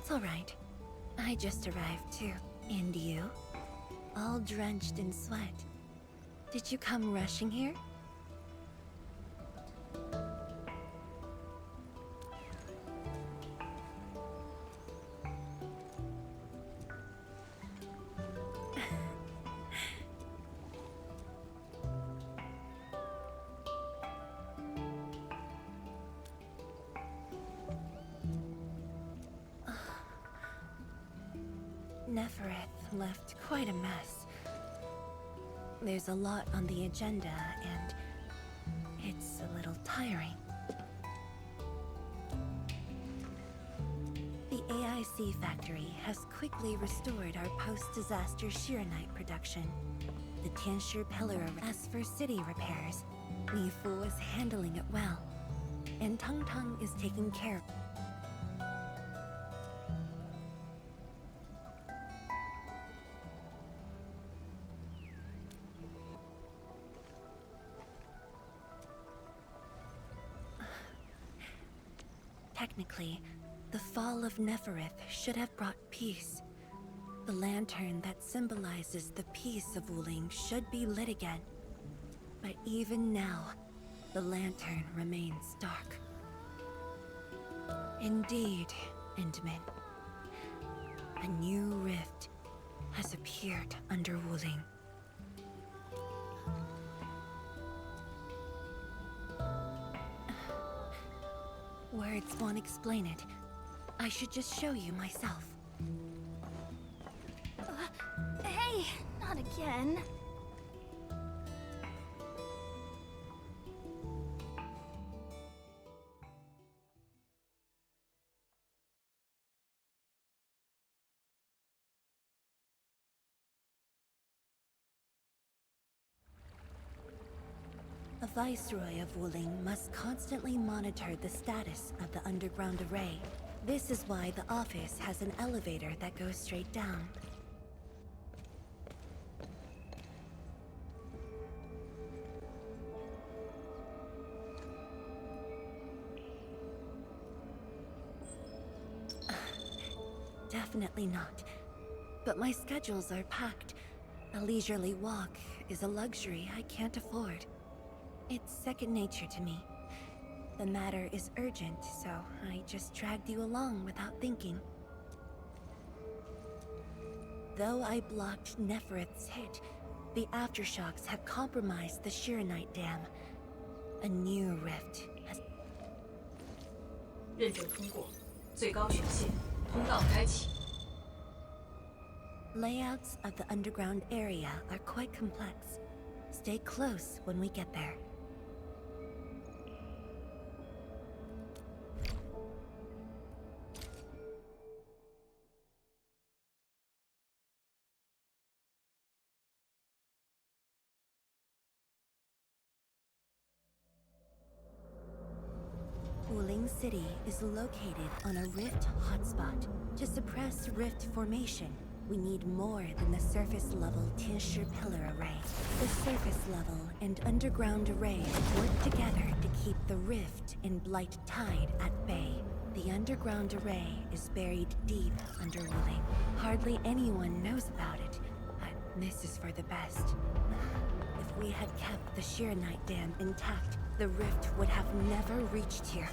It's all right. I just arrived too. And you? All drenched in sweat. Did you come rushing here? Nefereth left quite a mess. There's a lot on the agenda, and it's a little tiring. The AIC factory has quickly restored our post-disaster Shiranite production. The Tianshi pillar. As for city repairs, Nifu is handling it well, and Tung Tung is taking care of. Technically, the fall of Nefereth should have brought peace. The lantern that symbolizes the peace of Wuling should be lit again. But even now, the lantern remains dark. Indeed, Endman. A new rift has appeared under Wuling. Words won't explain it. I should just show you myself. Hey, not again. A viceroy of Wuling must constantly monitor the status of the underground array. This is why the office has an elevator that goes straight down. Definitely not. But my schedules are packed. A leisurely walk is a luxury I can't afford. It's second nature to me. The matter is urgent, so I just dragged you along without thinking. Though I blocked Nefereth's hit, the aftershocks have compromised the Shiranite Dam. A new rift has... 认证通过，最高权限，通道开启。 Layouts of the underground area are quite complex. Stay close when we get there. Wuling City is located on a rift hotspot. To suppress rift formation, we need more than the surface-level Tianshi pillar array. The surface-level and underground array work together to keep the rift and blight tide at bay. The underground array is buried deep under Wuling. Hardly anyone knows about it, but this is for the best. If we had kept the Shiranite Dam intact, the rift would have never reached here.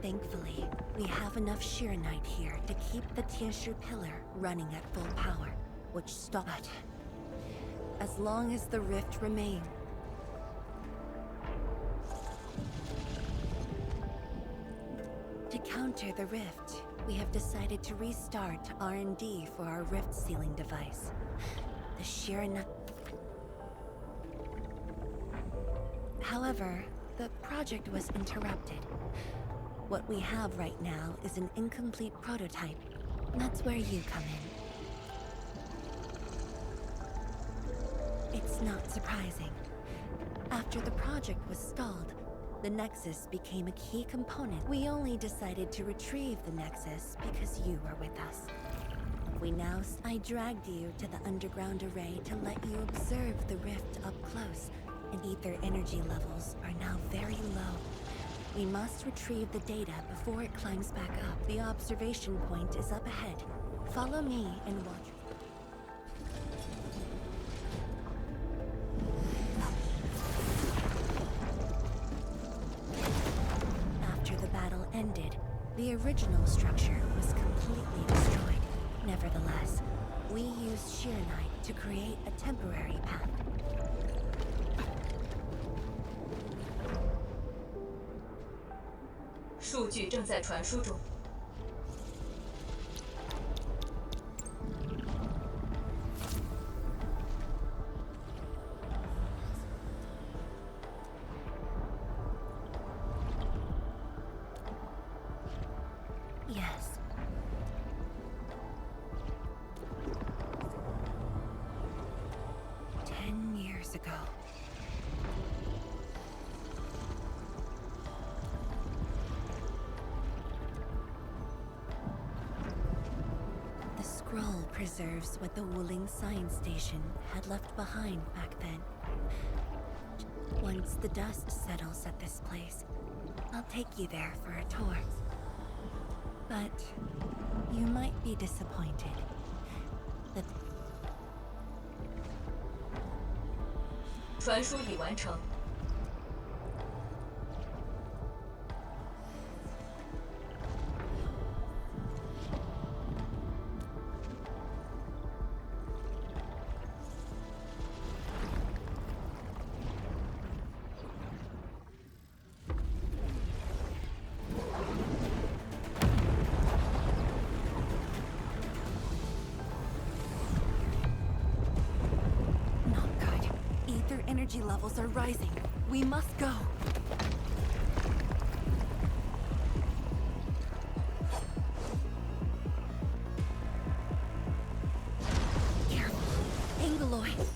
Thankfully, we have enough Shiranite here to keep the Tianshi pillar running at full power, which stopped. As long as the rift remains, counter the rift, we have decided to restart R&D for our rift sealing device. The sheer However, the project was interrupted. What we have right now is an incomplete prototype. That's where you come in. It's not surprising. After the project was stalled, the Nexus became a key component. We only decided to retrieve the Nexus because you were with us. I dragged you to the underground array to let you observe the rift up close, and ether energy levels are now very low. We must retrieve the data before it climbs back up. The observation point is up ahead. Follow me and watch. After the battle ended, the original structure was completely destroyed. Nevertheless, we used Sheernite to create a temporary path. 数据正在传输中。Yes. Years ago. The scroll preserves what the Wuling Science Station had left behind back then. Once the dust settles at this place, I'll take you there for a tour. But you might be disappointed that 传输已完成。Energy levels are rising. We must go. Careful. Angoloid.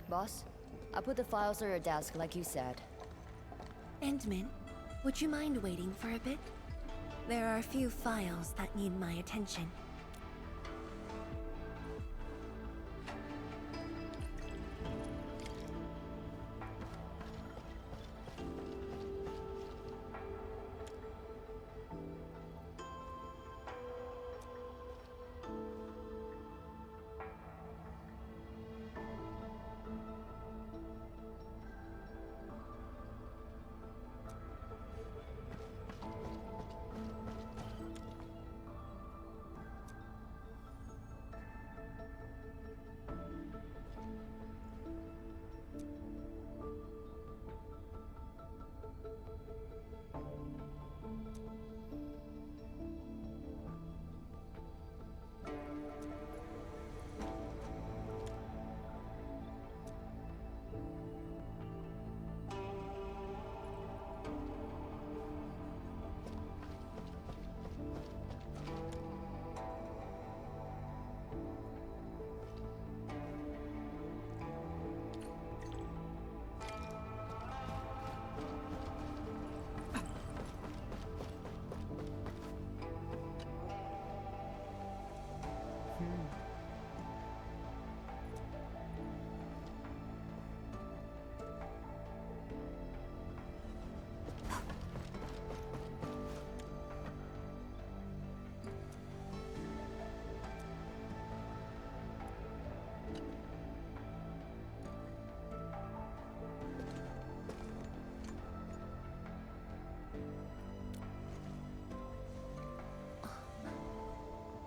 Boss, I put the files on your desk like you said. Endman, would you mind waiting for a bit? There are a few files that need my attention.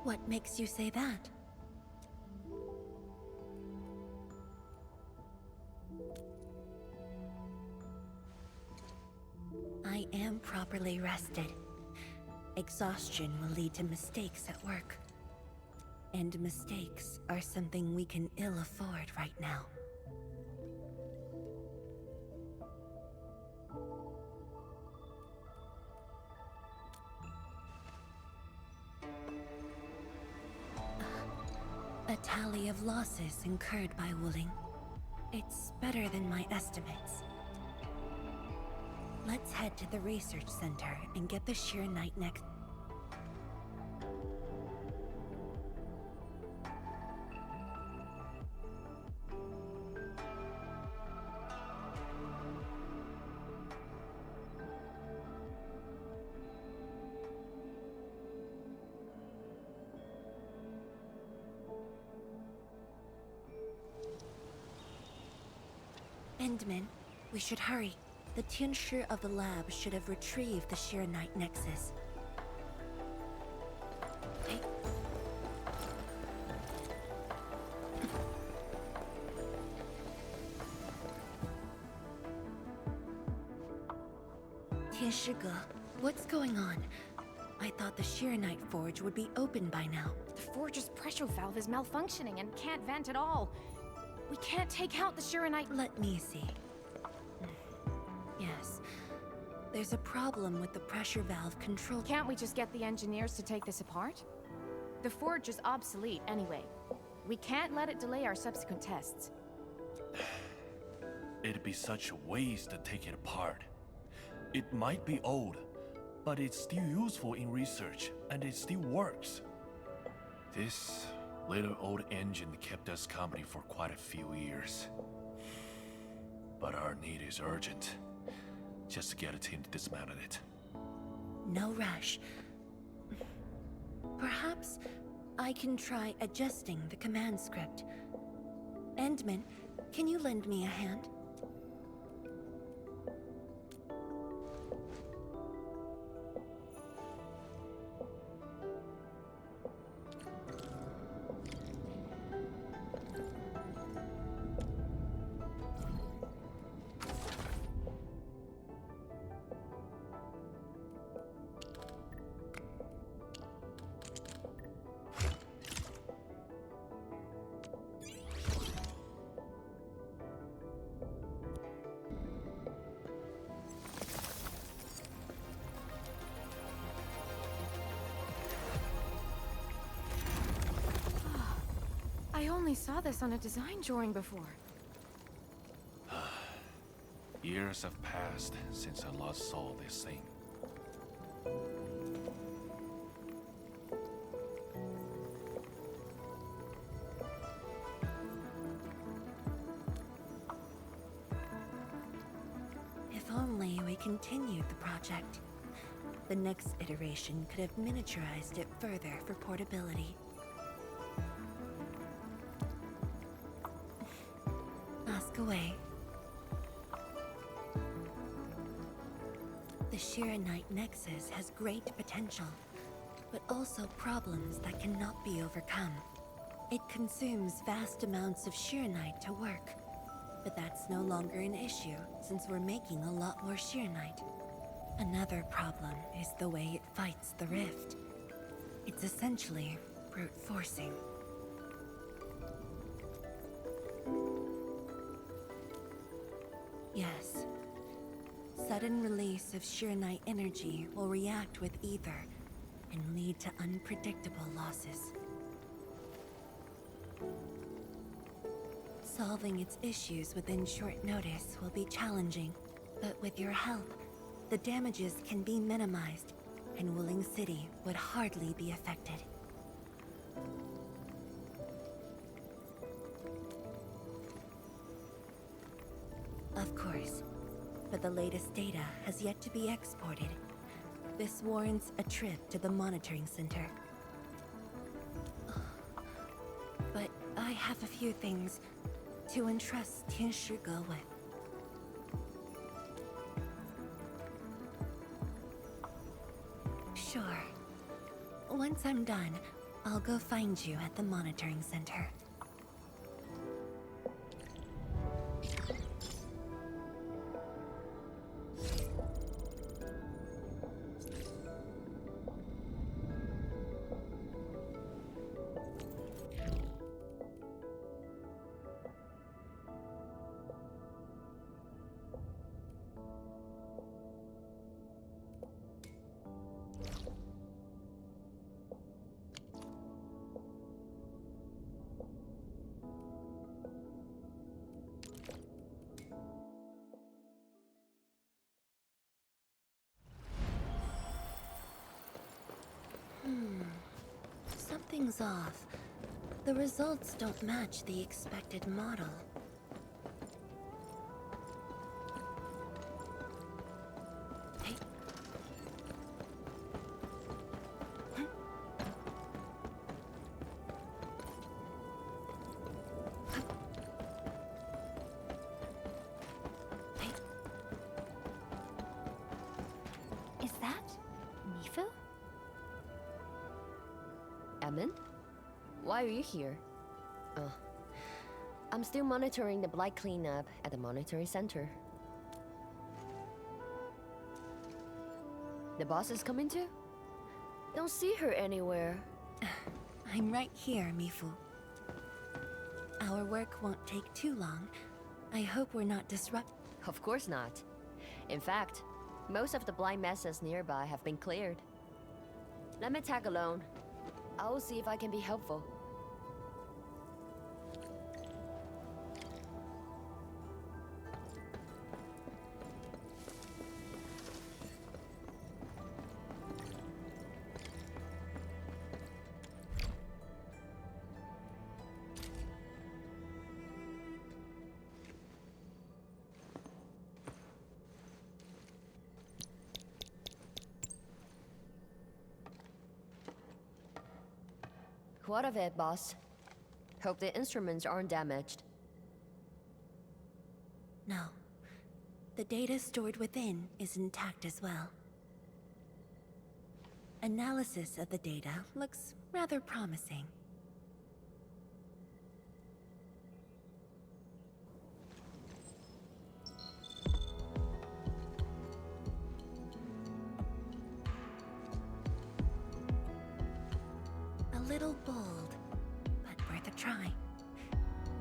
What makes you say that? I am properly rested. Exhaustion will lead to mistakes at work. And mistakes are something we can ill afford right now. A tally of losses incurred by Wuling. It's better than my estimates. Let's head to the research center and get the sheer night next. Endman, we should hurry. The Tianshi of the lab should have retrieved the sheer night nexus. Hey. Tianshi, what's going on? I thought the sheer night forge would be open by now. The forge's pressure valve is malfunctioning and can't vent at all. We can't take out the Shiranite. Let me see. Yes. There's a problem with the pressure valve control. Can't we just get the engineers to take this apart? The forge is obsolete anyway. We can't let it delay our subsequent tests. It'd be such a waste to take it apart. It might be old, but it's still useful in research, and it still works. This little old engine kept us company for quite a few years. But our need is urgent. Just to get a team to dismantle it. No rush. Perhaps I can try adjusting the command script. Endman, can you lend me a hand? I only saw this on a design drawing before. Years have passed since I last saw this thing. If only we continued the project. The next iteration could have miniaturized it further for portability. Ask away. The Shiranite Nexus has great potential, but also problems that cannot be overcome. It consumes vast amounts of Shiranite to work, but that's no longer an issue since we're making a lot more Shiranite. Another problem is the way it fights the rift. It's essentially brute forcing. Yes. Sudden release of Shiranite energy will react with ether and lead to unpredictable losses. Solving its issues within short notice will be challenging, but with your help, the damages can be minimized, and Wuling City would hardly be affected. Of course, but the latest data has yet to be exported. This warrants a trip to the monitoring center. But I have a few things to entrust Tianshi with. Sure. Once I'm done, I'll go find you at the monitoring center. Something's off. The results don't match the expected model. Hey. Hey. Is that Mifu? Emin? Why are you here? I'm still monitoring the blight cleanup at the monitoring center. The boss is coming too? Don't see her anywhere. I'm right here, Mifu. Our work won't take too long. I hope we're not disrupt. Of course not. In fact, most of the blight messes nearby have been cleared. Let me tag along. I'll see if I can be helpful. What of it, boss? Hope the instruments aren't damaged. No. The data stored within is intact as well. Analysis of the data looks rather promising. A little bold, but worth a try.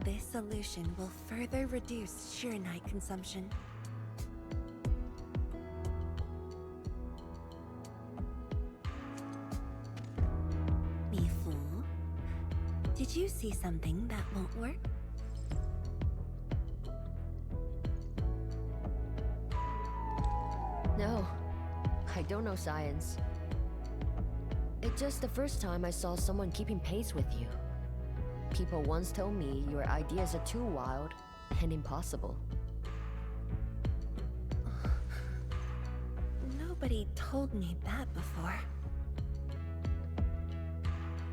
This solution will further reduce sheer night consumption. Mifu, did you see something that won't work? No, I don't know science. It's just the first time I saw someone keeping pace with you. People once told me your ideas are too wild and impossible. Nobody told me that before.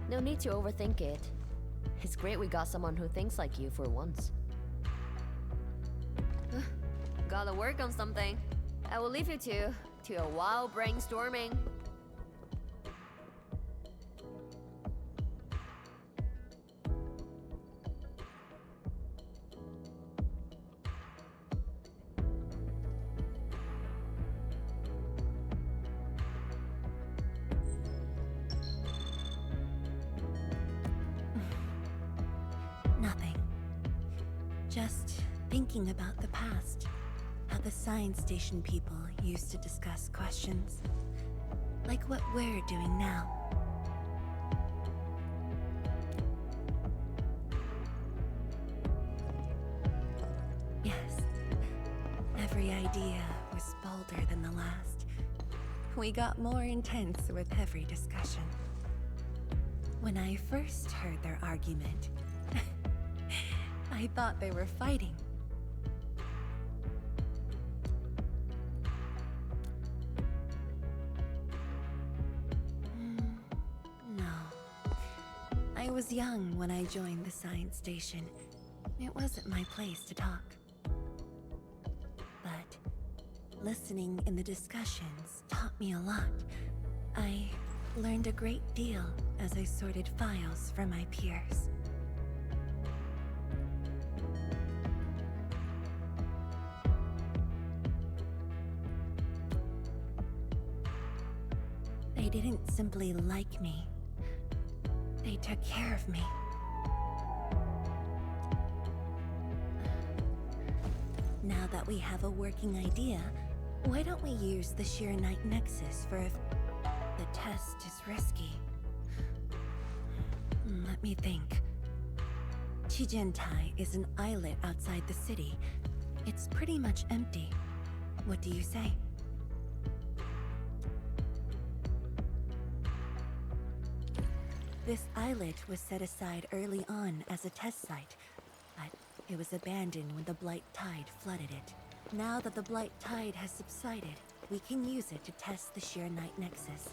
No need to overthink it. It's great we got someone who thinks like you for once. Gotta work on something. I will leave you to a wild brainstorming. Nothing. Just thinking about the past. How the science station people used to discuss questions. Like what we're doing now. Yes. Every idea was bolder than the last. We got more intense with every discussion. When I first heard their argument, I thought they were fighting. No. I was young when I joined the science station. It wasn't my place to talk. But listening in the discussions taught me a lot. I Learned a great deal as I sorted files for my peers. They didn't simply like me. They took care of me. Now that we have a working idea, why don't we use the sheer night nexus for if the test is risky? Let me think. Chijentai is an islet outside the city. It's pretty much empty. What do you say? This islet was set aside early on as a test site, but it was abandoned when the Blight Tide flooded it. Now that the Blight Tide has subsided, we can use it to test the sheer night nexus.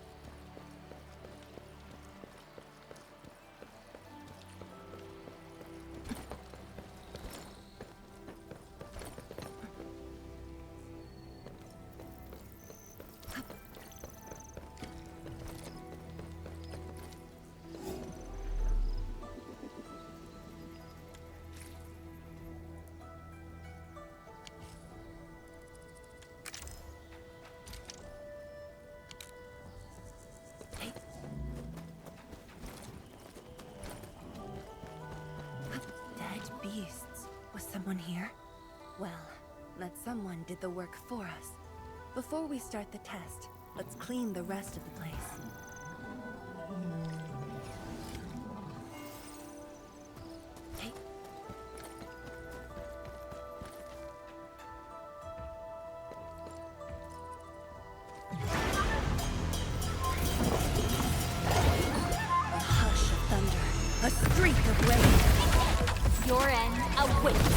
Beasts. Was someone here? Well, that someone did the work for us. Before we start the test, let's clean the rest of the place. Hey. A hush of thunder, a streak of rain. Your end awaits.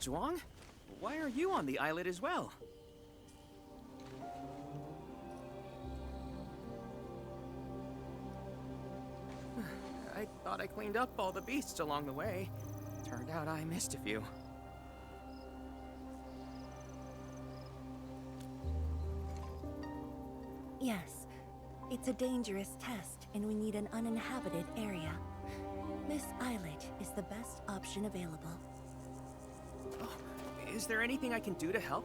Zhuang? Why are you on the islet as well? I thought I cleaned up all the beasts along the way. Turned out I missed a few. Yes, it's a dangerous test, and we need an uninhabited area. This islet is the best option available. Oh, is there anything I can do to help?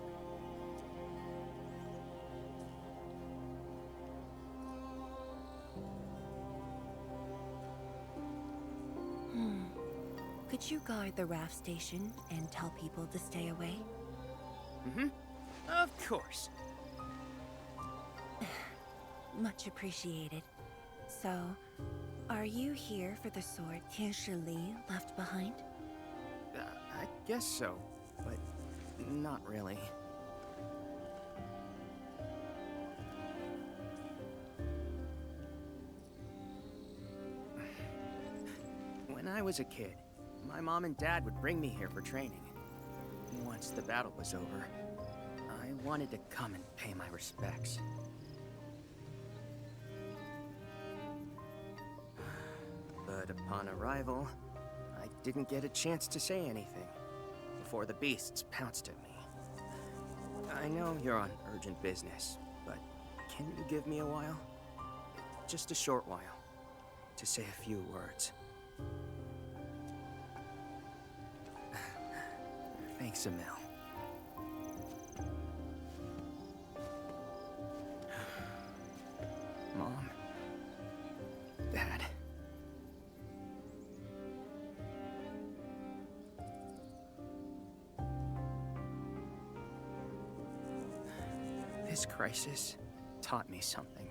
Could you guard the raft station and tell people to stay away? Mm-hmm. Of course. Much appreciated. So, are you here for the sword Tianshi Li left behind? I guess so, but not really. When I was a kid, my mom and dad would bring me here for training. Once the battle was over, I wanted to come and pay my respects. But upon arrival, I didn't get a chance to say anything before the beasts pounced at me. I know you're on urgent business, but can you give me a while? Just a short while, to say a few words. Thanks, Emil. Mom. Dad. This crisis taught me something.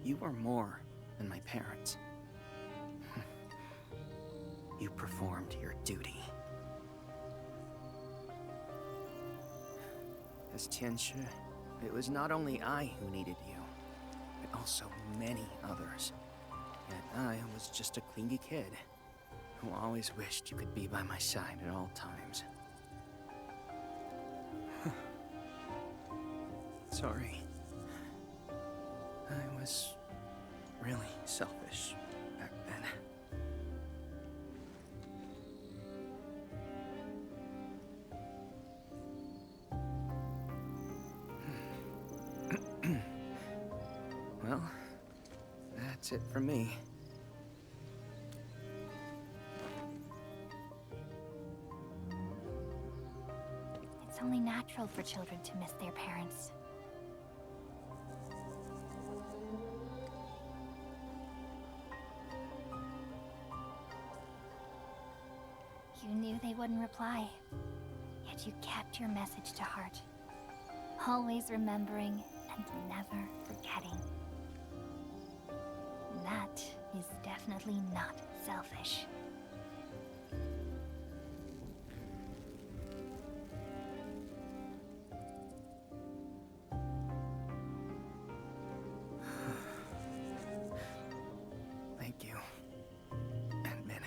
You are more than my parents. You performed your duty. As Tianshi, it was not only I who needed you, but also many others. Yet I was just a clingy kid who always wished you could be by my side at all times. Sorry. I was really selfish back then. Well, that's it for me. It's only natural for children to miss their parents. You knew they wouldn't reply, yet you kept your message to heart. Always remembering and never forgetting. That is definitely not selfish. Thank you, Admin.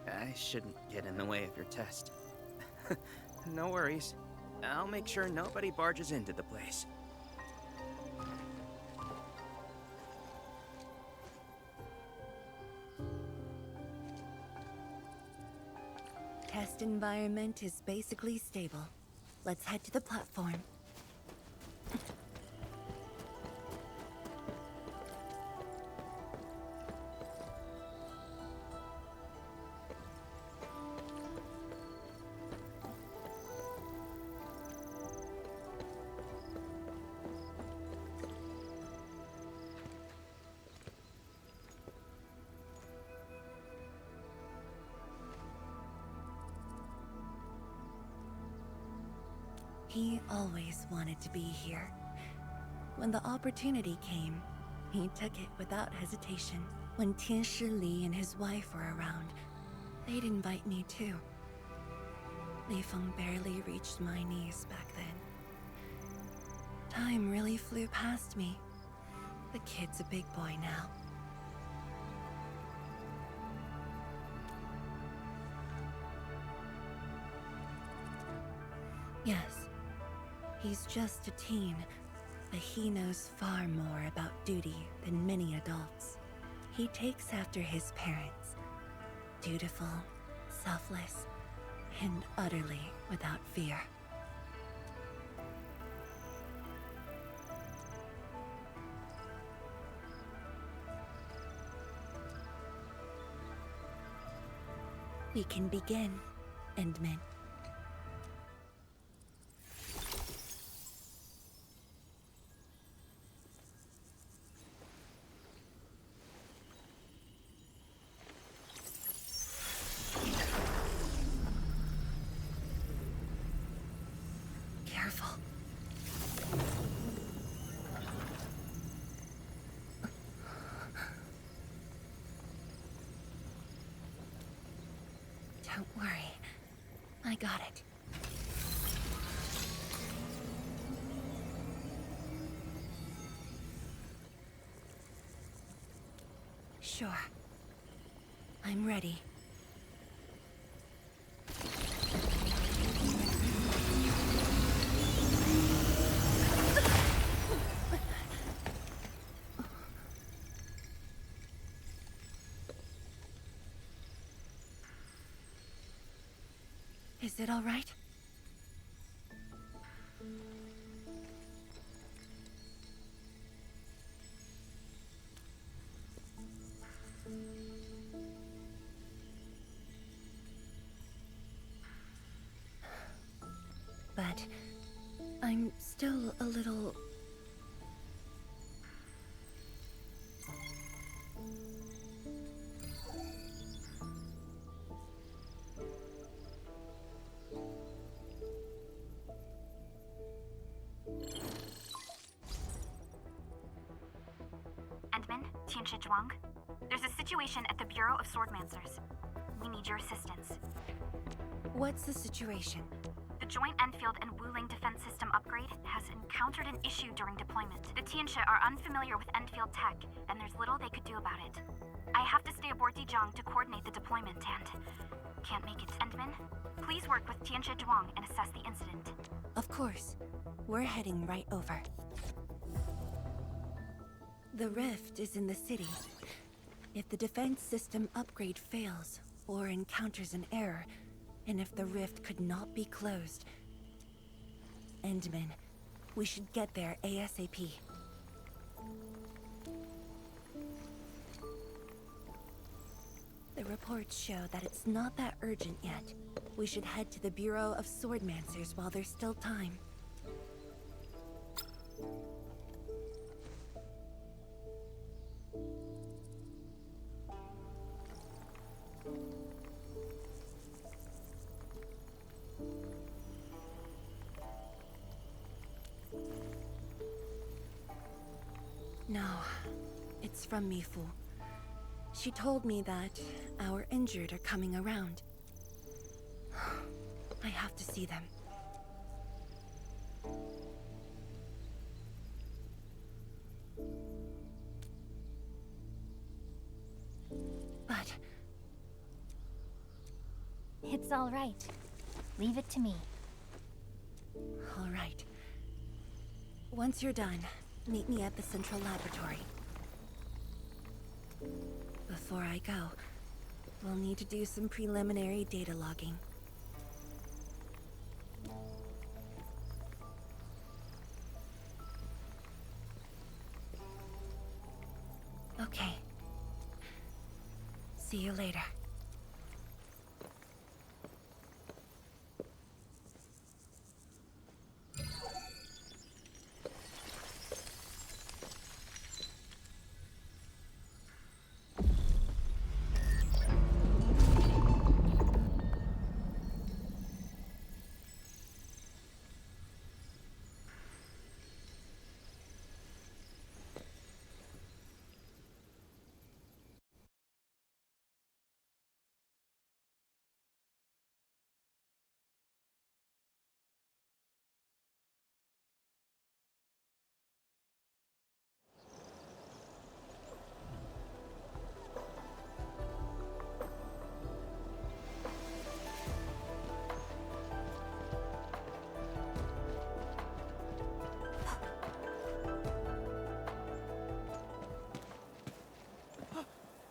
I shouldn't get in the way of your test. No worries. I'll make sure nobody barges into the place. Test environment is basically stable. Let's head to the platform. He always wanted to be here. When the opportunity came, he took it without hesitation. When Tianshi Li and his wife were around, they'd invite me too. Li Feng barely reached my knees back then. Time really flew past me. The kid's a big boy now. Yes. He's just a teen, but he knows far more about duty than many adults. He takes after his parents. Dutiful, selfless, and utterly without fear. We can begin, Endman. Careful. Don't worry. I got it. Sure. I'm ready. Is it all right? But I'm still a little... Endman, Tianshi Zhuang. There's a situation at the Bureau of Swordmancers. We need your assistance. What's the situation? The joint Enfield and Wu Wuling defense system upgrade has encountered an issue during deployment. The Tianxia are unfamiliar with Endfield tech, and there's little they could do about it. I have to stay aboard Dijong to coordinate the deployment and can't make it. Endman, please work with Tianxia Zhuang and assess the incident. Of course. We're heading right over. The rift is in the city. If the defense system upgrade fails, or encounters an error, and if the rift could not be closed... Endman, we should get there ASAP. The reports show that it's not that urgent yet. We should head to the Bureau of Swordmancers while there's still time. No, it's from Mifu. She told me that our injured are coming around. I have to see them. But... It's all right. Leave it to me. all right. Once you're done, meet me at the central laboratory. Before I go, we'll need to do some preliminary data logging. Okay. See you later.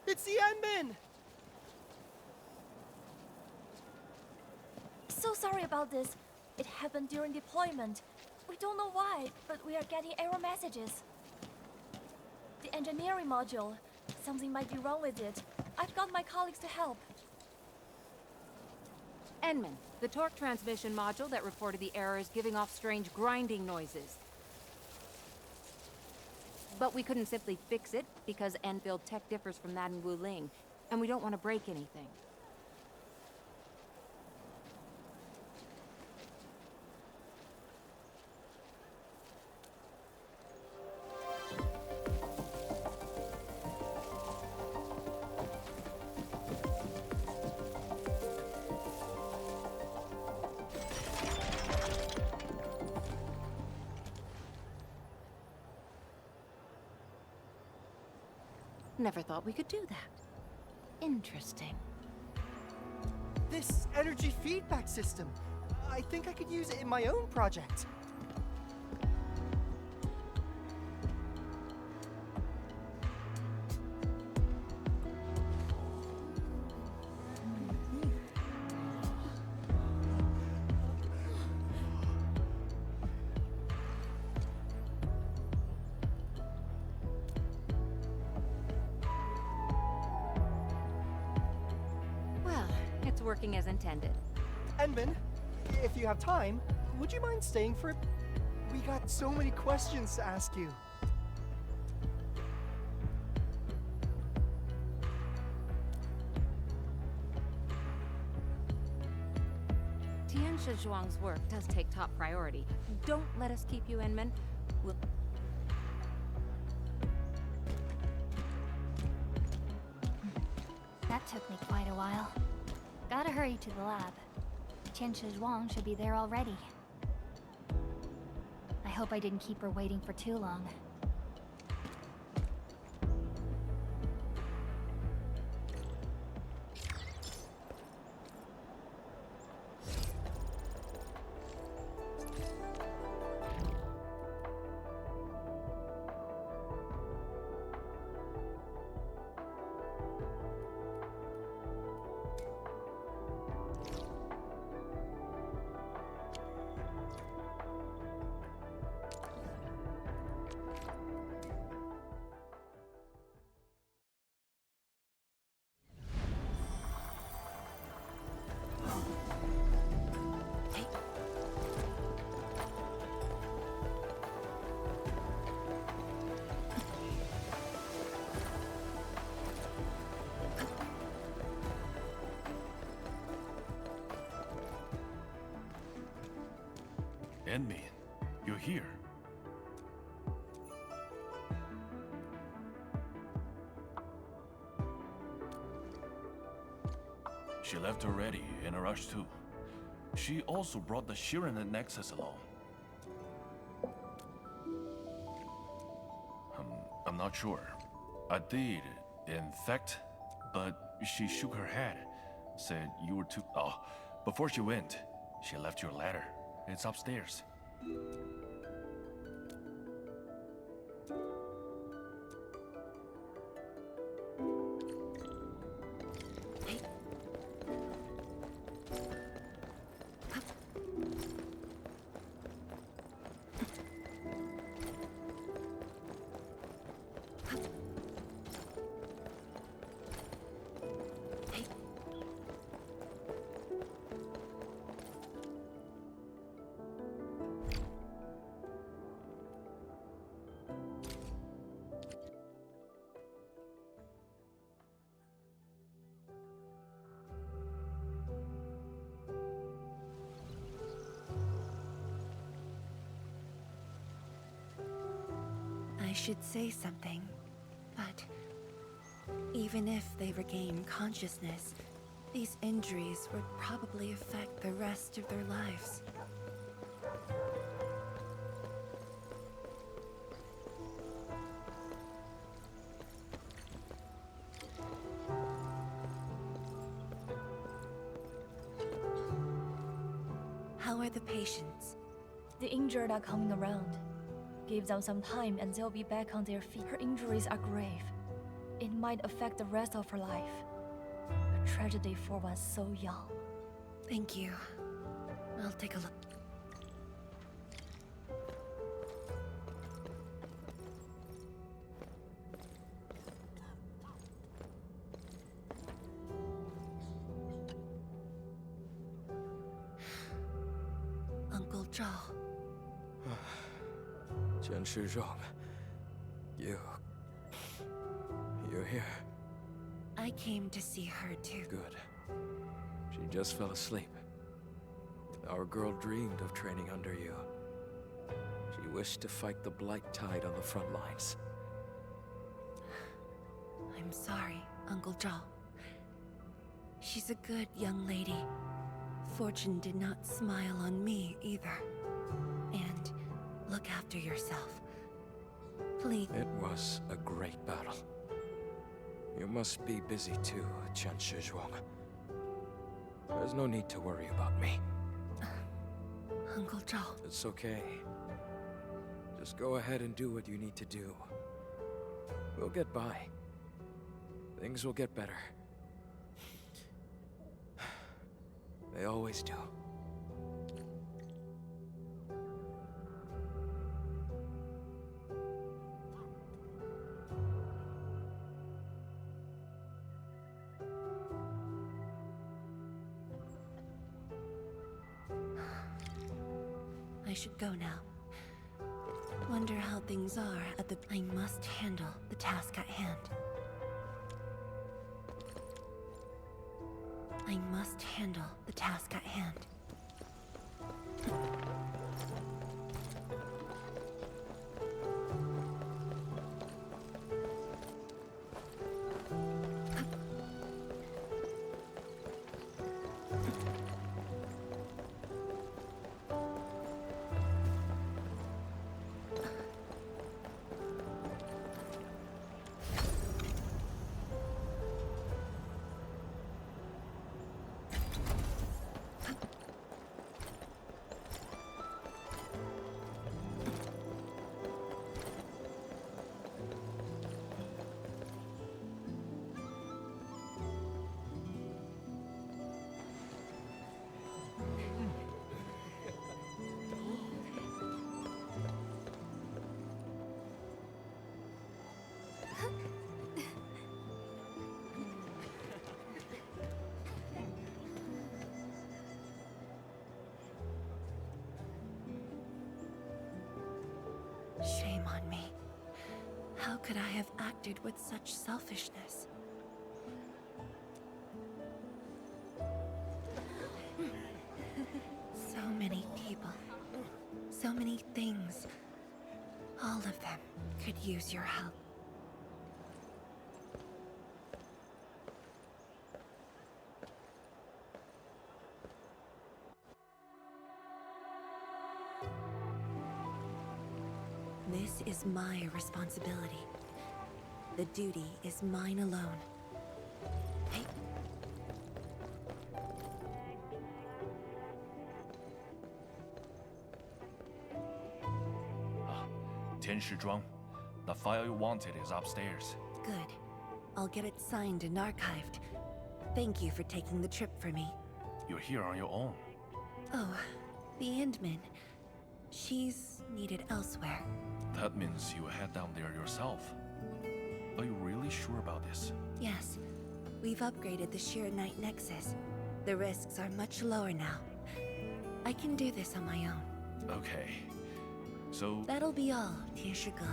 It's the Endman! So sorry about this. It happened during deployment. We don't know why, but we are getting error messages. The engineering module. Something might be wrong with it. I've got my colleagues to help. Endman, the torque transmission module that reported the error is giving off strange grinding noises. But we couldn't simply fix it because Endfield tech differs from that in Wuling, and we don't want to break anything. Never thought we could do that. Interesting. This energy feedback system. I think I could use it in my own project. Working as intended. Endman, if you have time, would you mind staying for... We got so many questions to ask you. Tianxia Zhuang's work does take top priority. Don't let us keep you, Endman. We'll... That took me quite a while. Gotta hurry to the lab. Tianxia Zhuang should be there already. hope I didn't keep her waiting for too long. Enemy, you're here. She left already, in a rush too. She also brought the Shiren Nexus along. I'm not sure. I did, in fact, but she shook her head, said you were too... Oh, before she went, she left your letter. It's upstairs. I should say something, but even if they regain consciousness, these injuries would probably affect the rest of their lives. How are the patients? The injured are coming around. Give them some time and they'll be back on their feet. Her injuries are grave. It might affect the rest of her life. A tragedy for one so young. Thank you. I'll take a look. Uncle Zhao. Chen Shizhong, you're here. I came to see her too. Good. She just fell asleep. Our girl dreamed of training under you. She wished to fight the Blight Tide on the front lines. I'm sorry, Uncle Zhao. She's a good young lady. Fortune did not smile on me either. And look after yourself. Please. It was a great battle. You must be busy too, Chen Shizhuang. There's no need to worry about me. Uncle Zhao. It's okay. Just go ahead and do what you need to do. We'll get by. Things will get better. They always do. I should go now. Wonder how things are at the... I must handle the task at hand. I must handle the task at hand. Shame on me. How could I have acted with such selfishness? So many people. So many things. All of them could use your help. This is my responsibility. The duty is mine alone. Hey. Tianshizhuang, the file you wanted is upstairs. Good. I'll get it signed and archived. Thank you for taking the trip for me. You're here on your own. Oh, the Endman. She's needed elsewhere. That means you head down there yourself. Are you really sure about this? Yes. We've upgraded the Sheer Night Nexus. The risks are much lower now. I can do this on my own. Okay. So... That'll be all, Tianshige.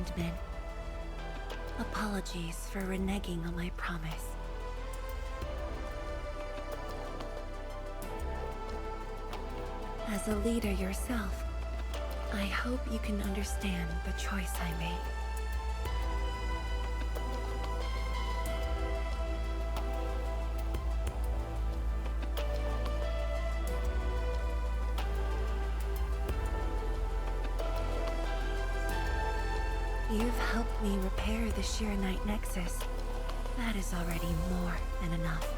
and Min. Apologies for reneging on my promise. As a leader yourself, I hope you can understand the choice I made. You've helped me repair the Shiranite Nexus. That is already more than enough.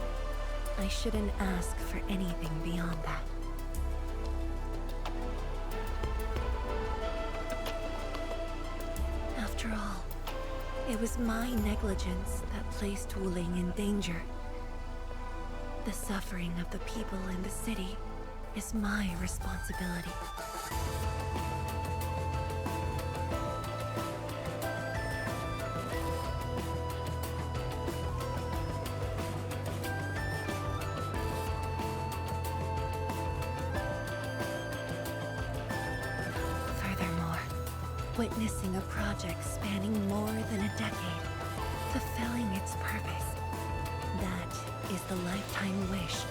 I shouldn't ask for anything beyond that. After all, it was my negligence that placed Wuling in danger. The suffering of the people in the city is my responsibility. Witnessing a project spanning more than a decade, fulfilling its purpose. That is the lifetime wish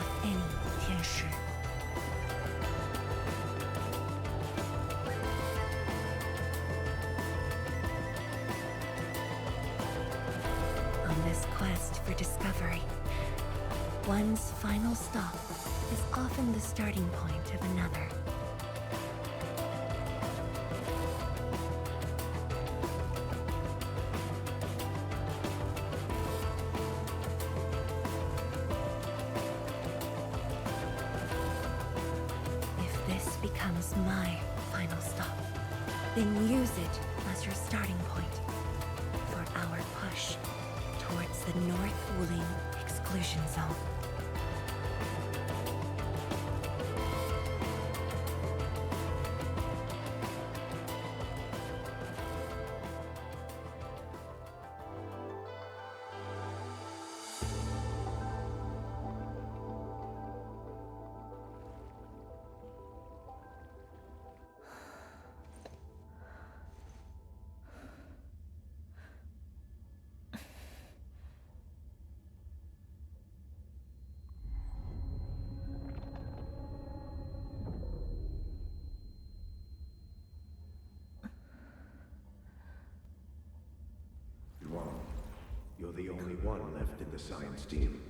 of any Tianshi. On this quest for discovery, one's final stop is often the starting point of another. Becomes my final stop. Then use it as your starting point for our push towards the North Wuling exclusion zone. You're the only one left in the science team.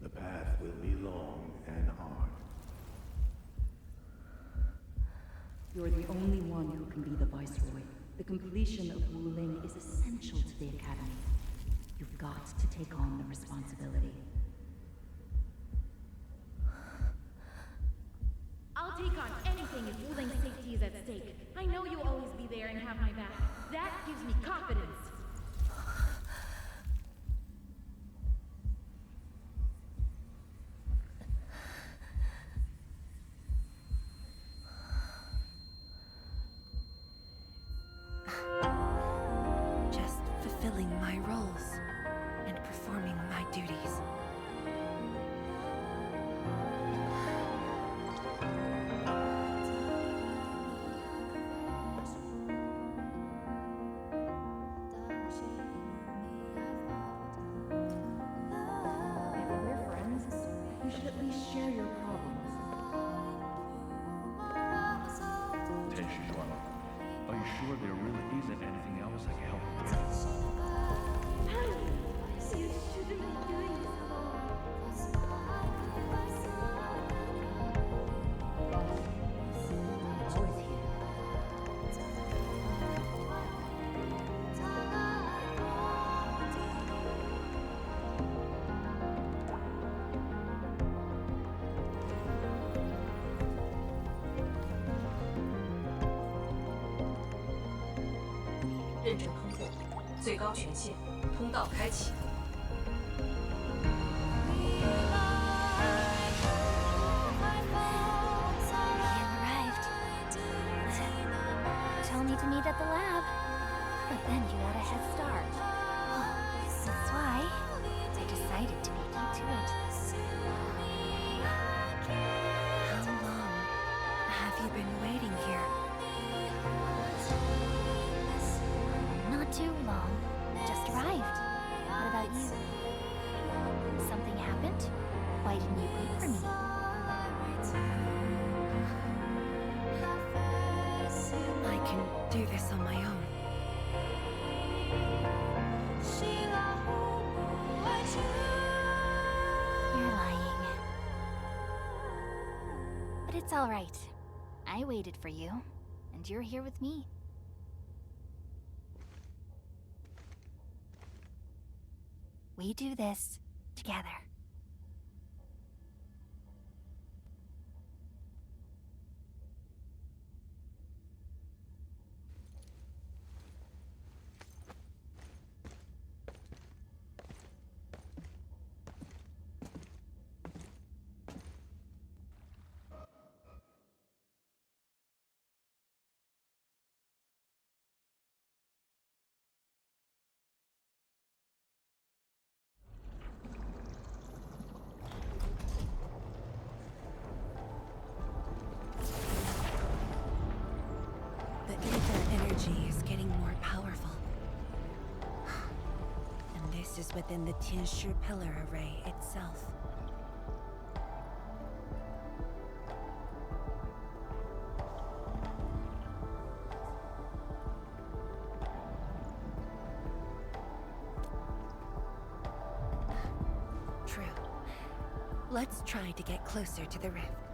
The path will be long and hard. You're the only one who can be the Viceroy. The completion of Wuling is essential to the Academy. You've got to take on the responsibility. I'll take on anything if Wuling's safety is at stake. I know you'll always be there and have my back. That gives me confidence. Just fulfilling my roles and performing my duties. You should at least share your problems. Tenshi-Yuan, are you sure there really isn't anything else I can help you with? You shouldn't be doing this alone.认证通过，最高权限，通道开启。 Told me to meet at the lab, but then you had a head start. That's why I decided to beat you to it. How long have you been waiting here? you. Something happened? Why didn't you wait for me? I can do this on my own. You're lying. But it's all right. I waited for you, and you're here with me. We do this together. The ether energy is getting more powerful. And this is within the Tianshi pillar array itself. True. Let's try to get closer to the rift.